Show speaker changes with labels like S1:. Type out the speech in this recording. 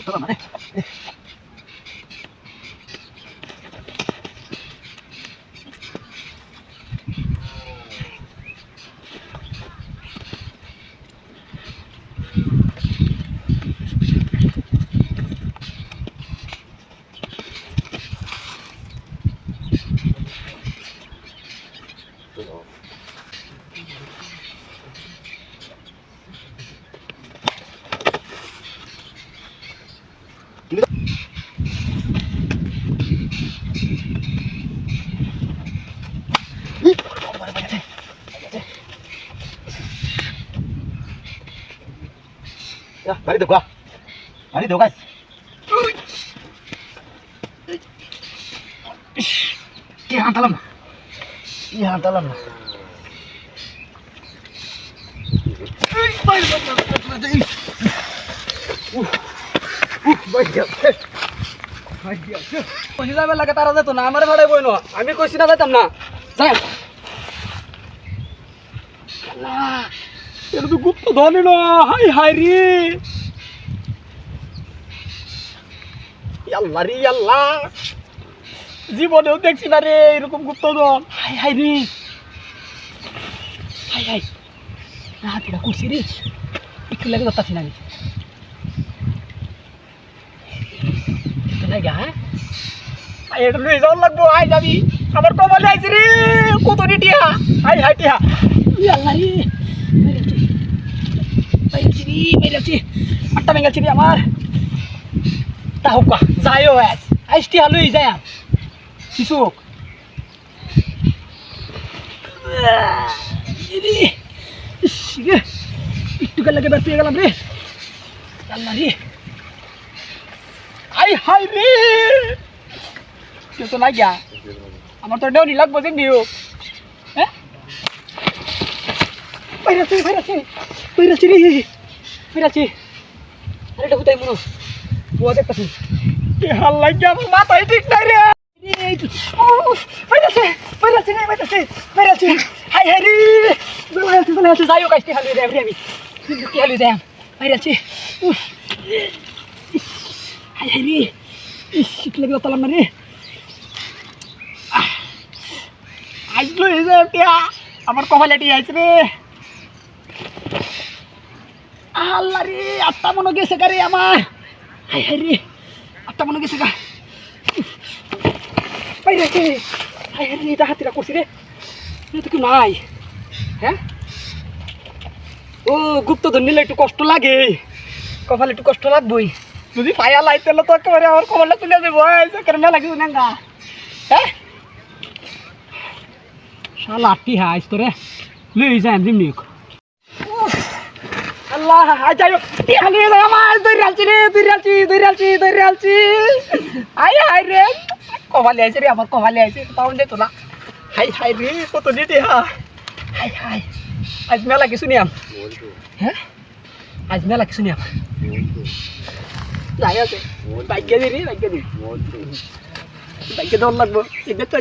S1: চলো মানে বাড়ি দেখো বাড়ি দেখো গাছ কি হাঁটালাম না লাগে তারা যেত না আমার ভাড়াই বই না আমি কইছি না যাইতাম না যাই এটা তো গুপ্ত ধনী না হাই হাই রে আল্লাহ রে আল্লাহ জীবনেও দেখছি না রে এরকম গুপ্তধন হাই হাই রে হাই হাই রাতিটা করছি রে একটু লাগে ধরতাছি না আমি হ্যাঁ এটা লুয়ে যাওয়ার লাগবো আই যাবি আমার কমালে আইছি রে কত রে টিয়া হাই হাই টিয়া আল্লাহ রে বাইরেছি আটটা বেঙ্গালছি রে আমার তা হোক যাইও আইস টিয়া লুই যায় কিছু হোক একটু লাগে বের পেয়ে গেলাম রে আল্লাহ রে আই হাই রে কেউ তো নাই গা আমার তো ডেউনি লাগবো যে নিও হ্যাঁ বাইরাছি আরে হুতাই মনো বুয়া দেখতাছি কি হাল লাগে আমার মাথায় ঠিক নাই রে বাইরাছি হাই হাই রে বলে যাইও কাইতে হালি রে আমি কি হালি দেম বাইরাছি হাই হাই রে শীত লাগে তালাম না রে আইসলো এই যে টিয়া আমার কপালে টিয়া আইছে রে আল্লাহ রে আটটা মনে গেছে গা রে আমার হাই হাই রে আটটা মনে গেছে গা বাইরেছে হাই হাই রে এটা হাতিরা করছি রে এটা তো কেউ নাই হ্যাঁ ও গুপ্তধন নিলে একটু কষ্ট লাগে কপালে একটু কষ্ট লাগবই যদি পায়া লাইতে তো একেবারে আমার কপালটা তুলে দেবো সেখানে মেলা কিছু না হ্যাঁ শালা আটটি হাইস তোরে লই যাই যেমনি আল্লাহ যাই হোক আমার দৈরালছি আই হাই রে কপালে আইছে রে আমার কপালে আইছে পাউন দে তোলা হাই হাই রে কত দিতে হাই হাই আজ মেলা কিছু নিয়াম হ্যাঁ আজ মেলা কিছু নিয়াম যাই আছে বাইকে দি রে বাইকে দৌড় লাগবো এদের তো